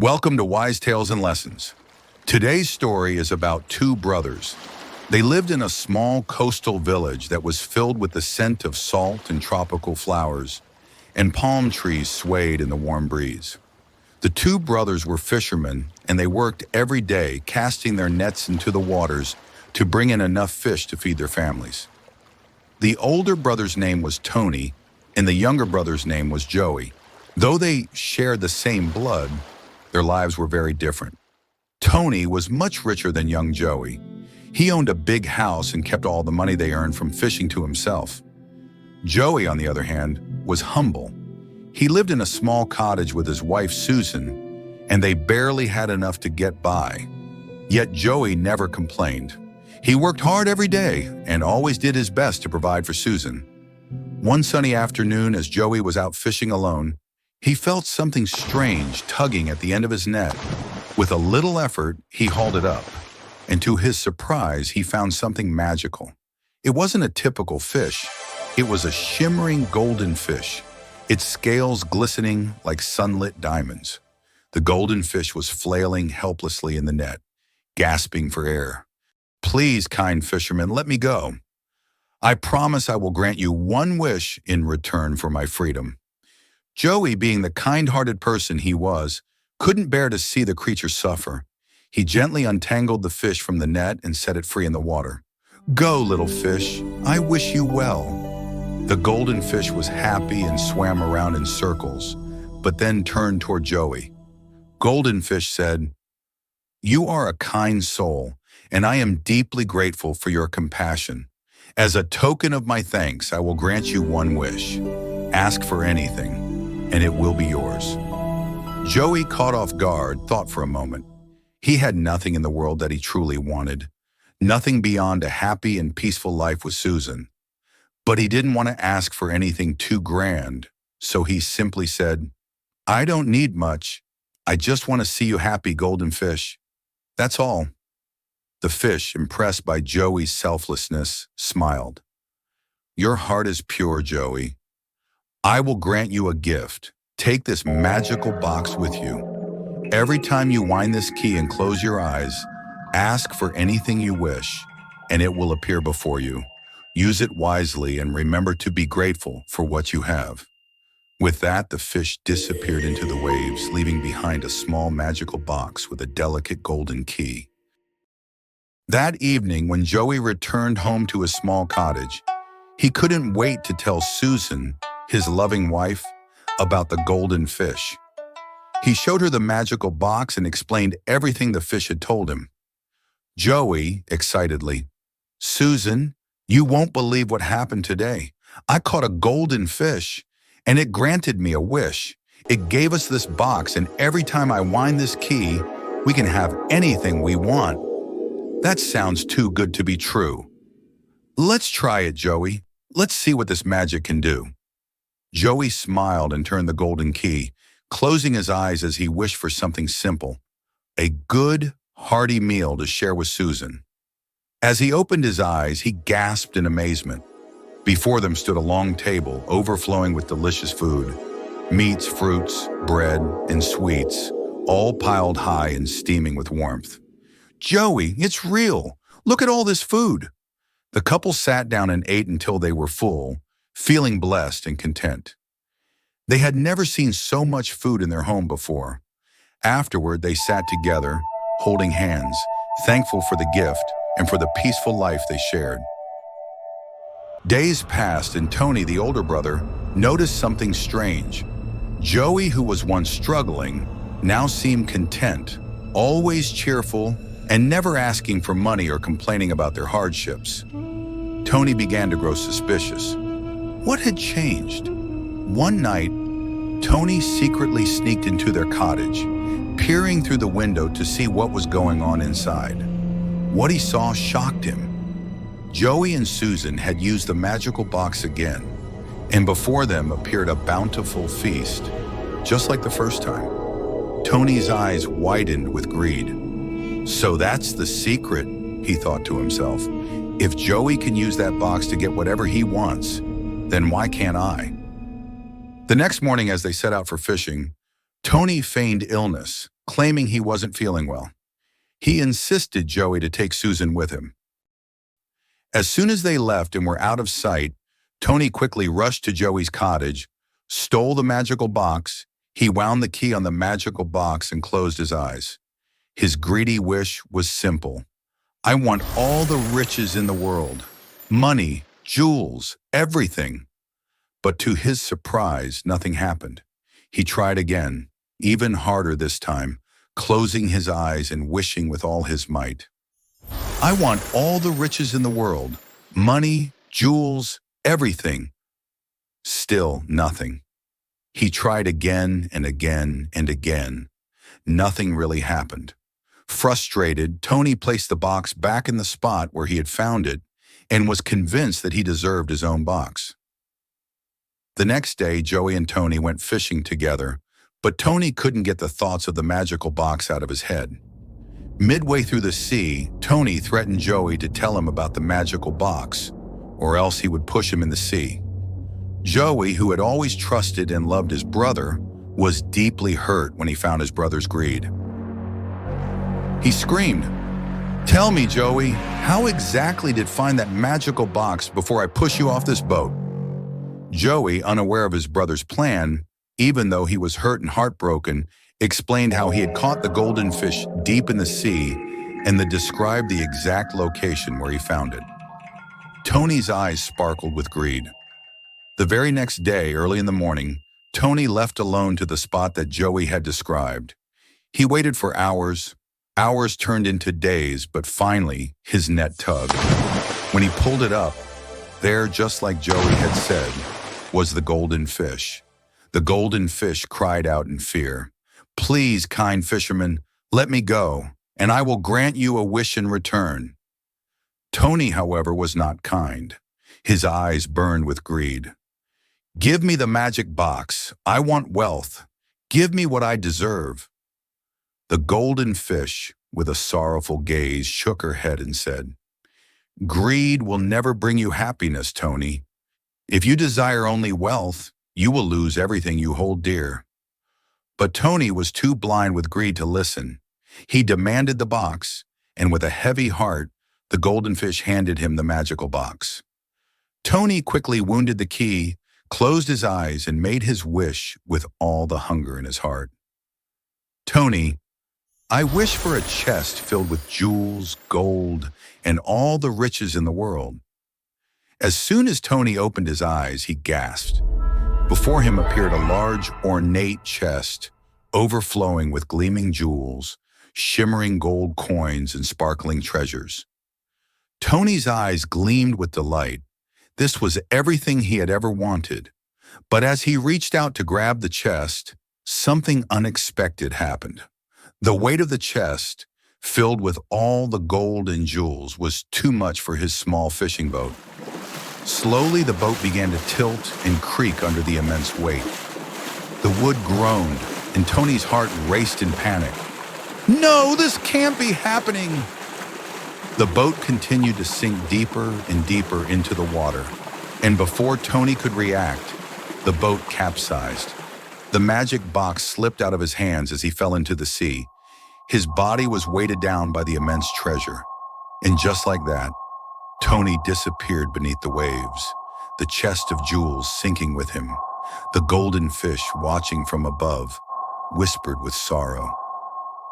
Welcome to Wise Tales and Lessons. Today's story is about two brothers. They lived in a small coastal village that was filled with the scent of salt and tropical flowers, and palm trees swayed in the warm breeze. The two brothers were fishermen, and they worked every day casting their nets into the waters to bring in enough fish to feed their families. The older brother's name was Tony, and the younger brother's name was Joey. Though they shared the same blood, their lives were very different. Tony was much richer than young Joey. He owned a big house and kept all the money they earned from fishing to himself. Joey, on the other hand, was humble. He lived in a small cottage with his wife Susan, and they barely had enough to get by. Yet Joey never complained. He worked hard every day and always did his best to provide for Susan. One sunny afternoon, as Joey was out fishing alone, he felt something strange tugging at the end of his net. With a little effort, he hauled it up, and to his surprise, he found something magical. It wasn't a typical fish. It was a shimmering golden fish, its scales glistening like sunlit diamonds. The golden fish was flailing helplessly in the net, gasping for air. "Please, kind fisherman, let me go. I promise I will grant you one wish in return for my freedom." Joey, being the kind-hearted person he was, couldn't bear to see the creature suffer. He gently untangled the fish from the net and set it free in the water. "Go, little fish, I wish you well." The golden fish was happy and swam around in circles, but then turned toward Joey. Golden Fish said, "You are a kind soul, and I am deeply grateful for your compassion. As a token of my thanks, I will grant you one wish. Ask for anything, and it will be yours." Joey, caught off guard, thought for a moment. He had nothing in the world that he truly wanted, nothing beyond a happy and peaceful life with Susan. But he didn't want to ask for anything too grand, so he simply said, "I don't need much. I just want to see you happy, golden fish. That's all." The fish, impressed by Joey's selflessness, smiled. "Your heart is pure, Joey. I will grant you a gift. Take this magical box with you. Every time you wind this key and close your eyes, ask for anything you wish, and it will appear before you. Use it wisely and remember to be grateful for what you have." With that, the fish disappeared into the waves, leaving behind a small magical box with a delicate golden key. That evening, when Joey returned home to his small cottage, he couldn't wait to tell Susan, his loving wife, about the golden fish. He showed her the magical box and explained everything the fish had told him. Joey, excitedly, "Susan, you won't believe what happened today. I caught a golden fish, and it granted me a wish. It gave us this box, and every time I wind this key, we can have anything we want." "That sounds too good to be true. Let's try it, Joey. Let's see what this magic can do." Joey smiled and turned the golden key, closing his eyes as he wished for something simple, a good, hearty meal to share with Susan. As he opened his eyes, he gasped in amazement. Before them stood a long table overflowing with delicious food, meats, fruits, bread, and sweets, all piled high and steaming with warmth. "Joey, it's real. Look at all this food." The couple sat down and ate until they were full, feeling blessed and content. They had never seen so much food in their home before. Afterward, they sat together, holding hands, thankful for the gift and for the peaceful life they shared. Days passed, and Tony, the older brother, noticed something strange. Joey, who was once struggling, now seemed content, always cheerful, and never asking for money or complaining about their hardships. Tony began to grow suspicious. What had changed? One night, Tony secretly sneaked into their cottage, peering through the window to see what was going on inside. What he saw shocked him. Joey and Susan had used the magical box again, and before them appeared a bountiful feast, just like the first time. Tony's eyes widened with greed. "So that's the secret," he thought to himself. "If Joey can use that box to get whatever he wants, then why can't I?" The next morning, as they set out for fishing, Tony feigned illness, claiming he wasn't feeling well. He insisted Joey to take Susan with him. As soon as they left and were out of sight, Tony quickly rushed to Joey's cottage, stole the magical box. He wound the key on the magical box and closed his eyes. His greedy wish was simple. I want all the riches in the world. Money, jewels, everything. But to his surprise, nothing happened. He tried again, even harder this time, closing his eyes and wishing with all his might. I want all the riches in the world. Money, jewels, everything. Still nothing. He tried again and again and again. Nothing really happened. Frustrated, Tony placed the box back in the spot where he had found it and was convinced that he deserved his own box. The next day, Joey and Tony went fishing together, but Tony couldn't get the thoughts of the magical box out of his head. Midway through the sea, Tony threatened Joey to tell him about the magical box, or else he would push him in the sea. Joey, who had always trusted and loved his brother, was deeply hurt when he found his brother's greed. He screamed, "Tell me, Joey, how exactly did find that magical box before I push you off this boat?" Joey, unaware of his brother's plan, even though he was hurt and heartbroken, explained how he had caught the golden fish deep in the sea and then described the exact location where he found it. Tony's eyes sparkled with greed. The very next day, early in the morning, Tony left alone to the spot that Joey had described. He waited for hours. Hours turned into days, but finally, his net tugged. When he pulled it up, there, just like Joey had said, was the golden fish. The golden fish cried out in fear, "Please, kind fisherman, let me go, and I will grant you a wish in return." Tony, however, was not kind. His eyes burned with greed. "Give me the magic box. I want wealth. Give me what I deserve." The golden fish, with a sorrowful gaze, shook her head and said, "Greed will never bring you happiness, Tony. If you desire only wealth, you will lose everything you hold dear." But Tony was too blind with greed to listen. He demanded the box, and with a heavy heart, the golden fish handed him the magical box. Tony quickly wounded the key, closed his eyes, and made his wish with all the hunger in his heart. "Tony, I wish for a chest filled with jewels, gold, and all the riches in the world." As soon as Tony opened his eyes, he gasped. Before him appeared a large, ornate chest, overflowing with gleaming jewels, shimmering gold coins, and sparkling treasures. Tony's eyes gleamed with delight. This was everything he had ever wanted. But as he reached out to grab the chest, something unexpected happened. The weight of the chest, filled with all the gold and jewels, was too much for his small fishing boat. Slowly, the boat began to tilt and creak under the immense weight. The wood groaned, and Tony's heart raced in panic. "No, this can't be happening!" The boat continued to sink deeper and deeper into the water, and before Tony could react, the boat capsized. The magic box slipped out of his hands as he fell into the sea. His body was weighted down by the immense treasure. And just like that, Tony disappeared beneath the waves, the chest of jewels sinking with him. The golden fish, watching from above, whispered with sorrow,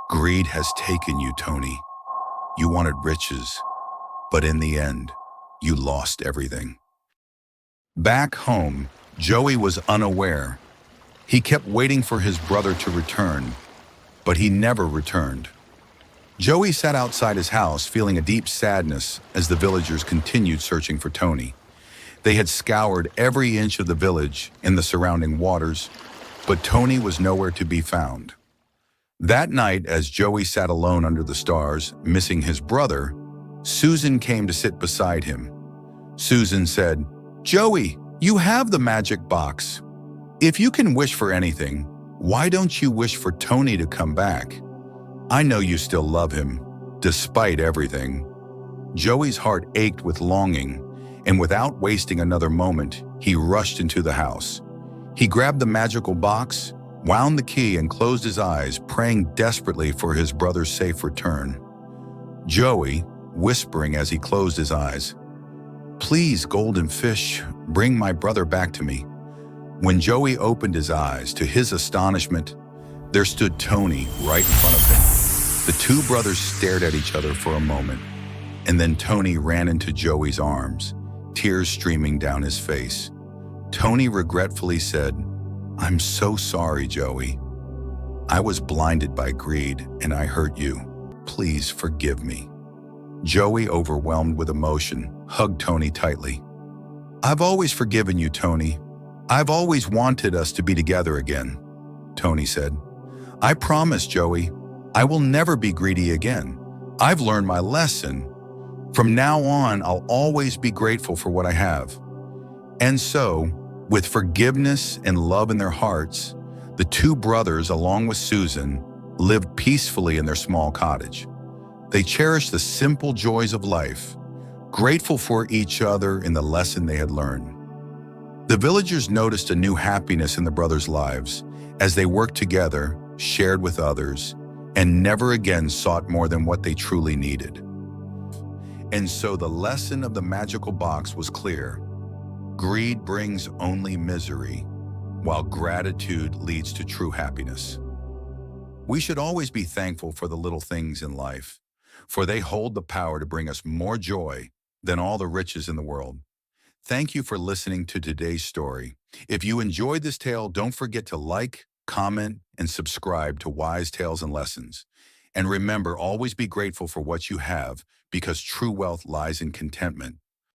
"Greed has taken you, Tony. You wanted riches, but in the end, you lost everything." Back home, Joey was unaware. He kept waiting for his brother to return, but he never returned. Joey sat outside his house feeling a deep sadness as the villagers continued searching for Tony. They had scoured every inch of the village and the surrounding waters, but Tony was nowhere to be found. That night, as Joey sat alone under the stars, missing his brother, Susan came to sit beside him. Susan said, "Joey, you have the magic box. If you can wish for anything, why don't you wish for Tony to come back? I know you still love him, despite everything." Joey's heart ached with longing, and without wasting another moment, he rushed into the house. He grabbed the magical box, wound the key, and closed his eyes, praying desperately for his brother's safe return. Joey, whispering as he closed his eyes, "Please, golden fish, bring my brother back to me." When Joey opened his eyes, to his astonishment, there stood Tony right in front of him. The two brothers stared at each other for a moment, and then Tony ran into Joey's arms, tears streaming down his face. Tony regretfully said, "I'm so sorry, Joey. I was blinded by greed and I hurt you. Please forgive me." Joey, overwhelmed with emotion, hugged Tony tightly. "I've always forgiven you, Tony. I've always wanted us to be together again," Tony said. "I promise, Joey, I will never be greedy again. I've learned my lesson. From now on, I'll always be grateful for what I have." And so, with forgiveness and love in their hearts, the two brothers, along with Susan, lived peacefully in their small cottage. They cherished the simple joys of life, grateful for each other and the lesson they had learned. The villagers noticed a new happiness in the brothers' lives as they worked together, shared with others, and never again sought more than what they truly needed. And so the lesson of the magical box was clear. Greed brings only misery, while gratitude leads to true happiness. We should always be thankful for the little things in life, for they hold the power to bring us more joy than all the riches in the world. Thank you for listening to today's story. If you enjoyed this tale, don't forget to like, comment, and subscribe to Wise Tales and Lessons. And remember, always be grateful for what you have, because true wealth lies in contentment,